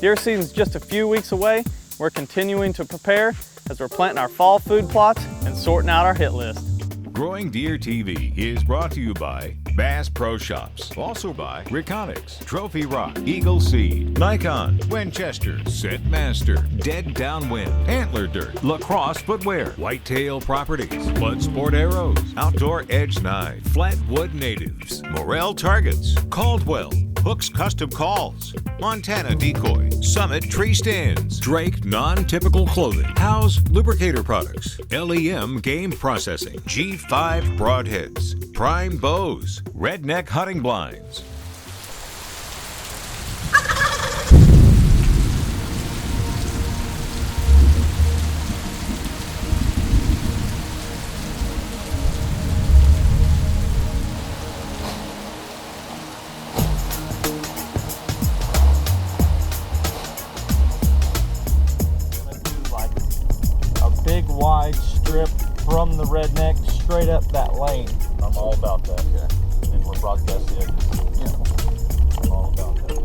deer season's just a few weeks away. We're continuing to prepare as we're planting our fall food plots and sorting out our hit list. Growing Deer TV is brought to you by Bass Pro Shops, also by Reconics, Trophy Rock, Eagle Seed, Nikon, Winchester, Scent Master, Dead Downwind, Antler Dirt, Lacrosse Footwear, Whitetail Properties, Blood Sport Arrows, Outdoor Edge Knife, Flatwood Natives, Morel Targets, Caldwell, Hooks Custom Calls, Montana Decoy, Summit Tree Stands, Drake Non-Typical Clothing, House Lubricator Products, LEM Game Processing, G5 Broadheads, Prime Bows, Redneck Hunting Blinds. Wide strip from the redneck straight up that lane. I'm all about that. Okay. And we're broadcasting it. Yeah. I'm all about that.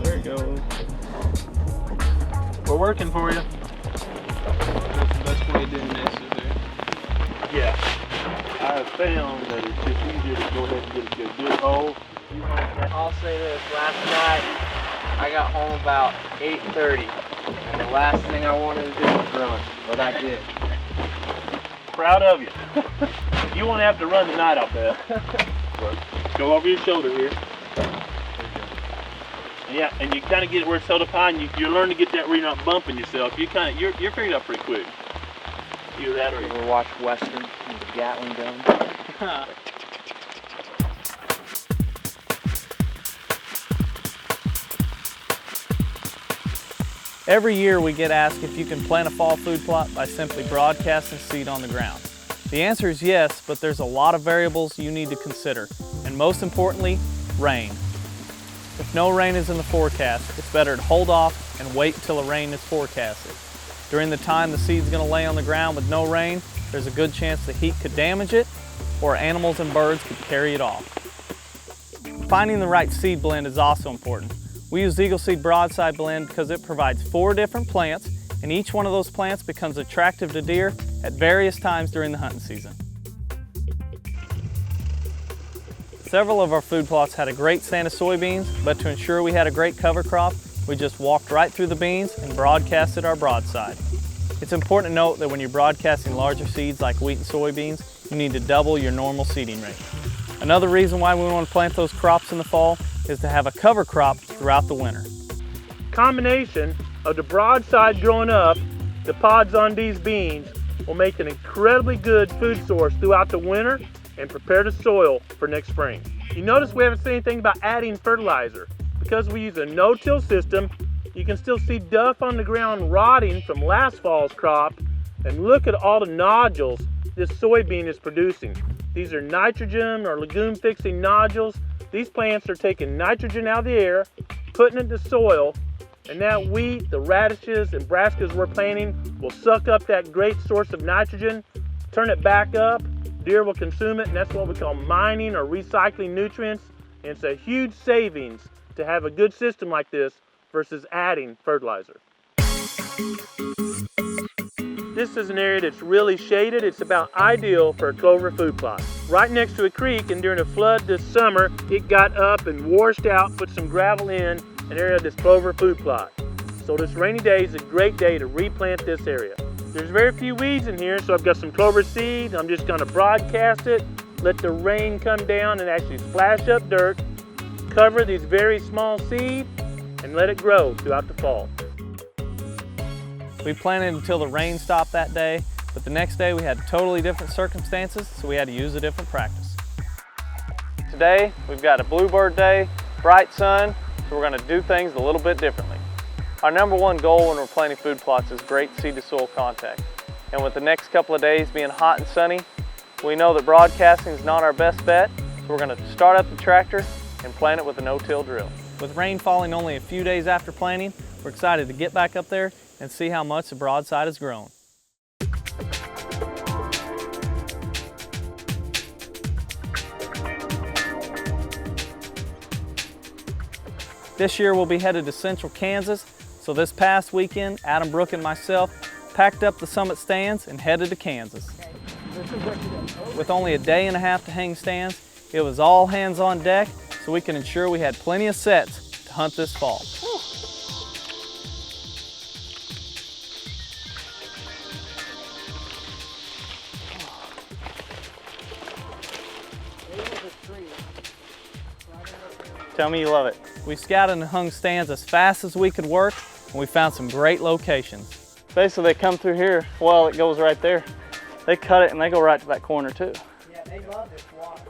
There it goes. We're working for you. That's the best way of doing this, is there? Yeah. I have found that it's just easier to go ahead and get a good hole. I'll say this, last night I got home about 8:30 and the last thing I wanted to do was run, but I did. Proud of you. You won't have to run tonight, I'll bet. Go over your shoulder here. Yeah, and you kind of get it where it's held up high, and you learn to get that where you're not bumping yourself. You're figured out pretty quick. Either that or you ever watch Western with the Gatling gun? Every year we get asked if you can plant a fall food plot by simply broadcasting seed on the ground. The answer is yes, but there's a lot of variables you need to consider, and most importantly, rain. If no rain is in the forecast, it's better to hold off and wait until a rain is forecasted. During the time the seed's going to lay on the ground with no rain, there's a good chance the heat could damage it, or animals and birds could carry it off. Finding the right seed blend is also important. We use Eagle Seed Broadside Blend because it provides 4 different plants, and each one of those plants becomes attractive to deer at various times during the hunting season. Several of our food plots had a great stand of soybeans, but to ensure we had a great cover crop, we just walked right through the beans and broadcasted our broadside. It's important to note that when you're broadcasting larger seeds like wheat and soybeans, you need to double your normal seeding rate. Another reason why we want to plant those crops in the fall is to have a cover crop throughout the winter. Combination of the broadside growing up, the pods on these beans will make an incredibly good food source throughout the winter and prepare the soil for next spring. You notice we haven't said anything about adding fertilizer. Because we use a no-till system, you can still see duff on the ground rotting from last fall's crop, and look at all the nodules this soybean is producing. These are nitrogen or legume fixing nodules. These plants are taking nitrogen out of the air, putting it in the soil, and that wheat, the radishes and brassicas we're planting will suck up that great source of nitrogen, turn it back up, deer will consume it, and that's what we call mining or recycling nutrients. And it's a huge savings to have a good system like this versus adding fertilizer. This is an area that's really shaded. It's about ideal for a clover food plot. Right next to a creek, and during a flood this summer, it got up and washed out, put some gravel in an area of this clover food plot. So this rainy day is a great day to replant this area. There's very few weeds in here, so I've got some clover seed. I'm just gonna broadcast it, let the rain come down and actually splash up dirt, cover these very small seeds, and let it grow throughout the fall. We planted until the rain stopped that day, but the next day we had totally different circumstances, so we had to use a different practice. Today, we've got a bluebird day, bright sun, so we're gonna do things a little bit differently. Our number one goal when we're planting food plots is great seed to soil contact. And with the next couple of days being hot and sunny, we know that broadcasting is not our best bet, so we're gonna start up the tractor and plant it with a no-till drill. With rain falling only a few days after planting, we're excited to get back up there and see how much the broadside has grown. This year we'll be headed to central Kansas, so this past weekend, Adam, Brooke, and myself packed up the summit stands and headed to Kansas. With only a day and a half to hang stands, it was all hands on deck so we can ensure we had plenty of sets to hunt this fall. Tell me you love it. We scouted and hung stands as fast as we could work, and we found some great locations. Basically, they come through here. Well, it goes right there. They cut it and they go right to that corner too. Yeah, they love this water.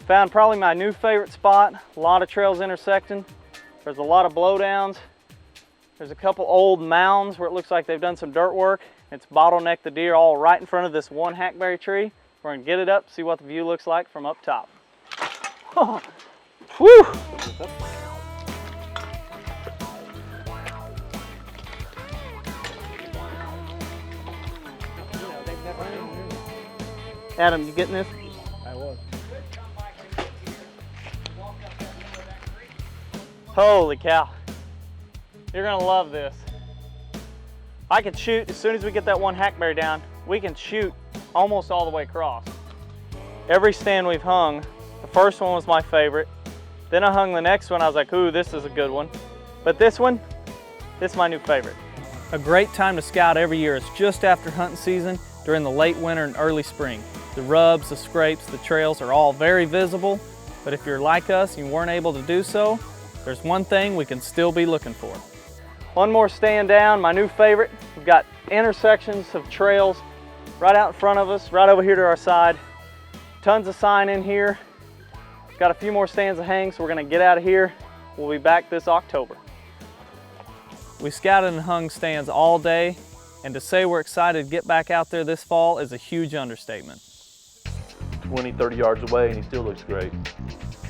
Found probably my new favorite spot. A lot of trails intersecting. There's a lot of blowdowns. There's a couple old mounds where it looks like they've done some dirt work. It's bottlenecked the deer all right in front of this one hackberry tree. We're gonna get it up, see what the view looks like from up top. Oh, whew! Adam, you getting this? I was. Holy cow. You're gonna love this. I can shoot, as soon as we get that one hackberry down, we can shoot almost all the way across. Every stand we've hung, the first one was my favorite. Then I hung the next one, I was like, ooh, this is a good one. But this one, this is my new favorite. A great time to scout every year is just after hunting season during the late winter and early spring. The rubs, the scrapes, the trails are all very visible, but if you're like us and you weren't able to do so, there's one thing we can still be looking for. One more stand down, my new favorite. We've got intersections of trails right out in front of us, right over here to our side. Tons of sign in here. Got a few more stands to hang, so we're gonna get out of here. We'll be back this October. We scouted and hung stands all day, and to say we're excited to get back out there this fall is a huge understatement. 20, 30 yards away and he still looks great.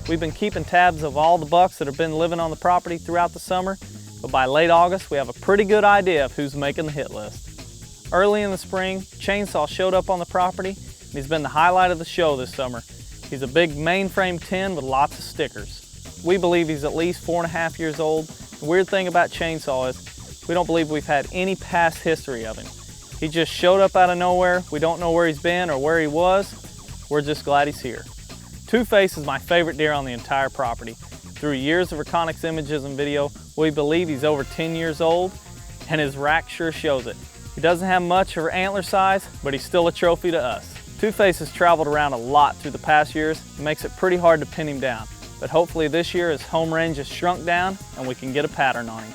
We've been keeping tabs of all the bucks that have been living on the property throughout the summer, but by late August, we have a pretty good idea of who's making the hit list. Early in the spring, Chainsaw showed up on the property, and he's been the highlight of the show this summer. He's a big mainframe 10 with lots of stickers. We believe he's at least 4.5 years old. The weird thing about Chainsaw is we don't believe we've had any past history of him. He just showed up out of nowhere. We don't know where he's been or where he was. We're just glad he's here. Two-Face is my favorite deer on the entire property. Through years of Reconyx images and video, we believe he's over 10 years old, and his rack sure shows it. He doesn't have much of an antler size, but he's still a trophy to us. Two-Face has traveled around a lot through the past years. It makes it pretty hard to pin him down, but hopefully this year his home range has shrunk down and we can get a pattern on him.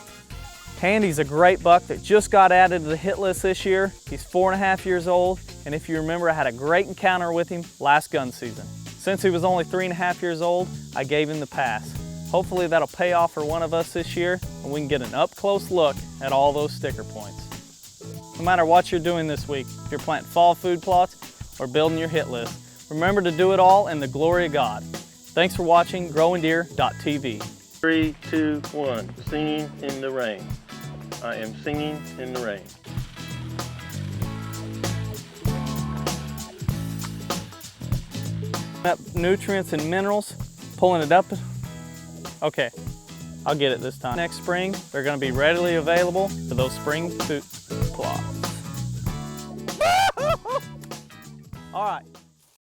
Handy's a great buck that just got added to the hit list this year. He's 4.5 years old, and if you remember, I had a great encounter with him last gun season. Since he was only 3.5 years old, I gave him the pass. Hopefully that'll pay off for one of us this year, and we can get an up-close look at all those sticker points. No matter what you're doing this week, if you're planting fall food plots or building your hit list, remember to do it all in the glory of God. Thanks for watching GrowingDeer.tv. 3, 2, 1, singing in the rain. I am singing in the rain. Up nutrients and minerals, pulling it up. Okay, I'll get it this time. Next spring, they're gonna be readily available for those spring food plots. All right.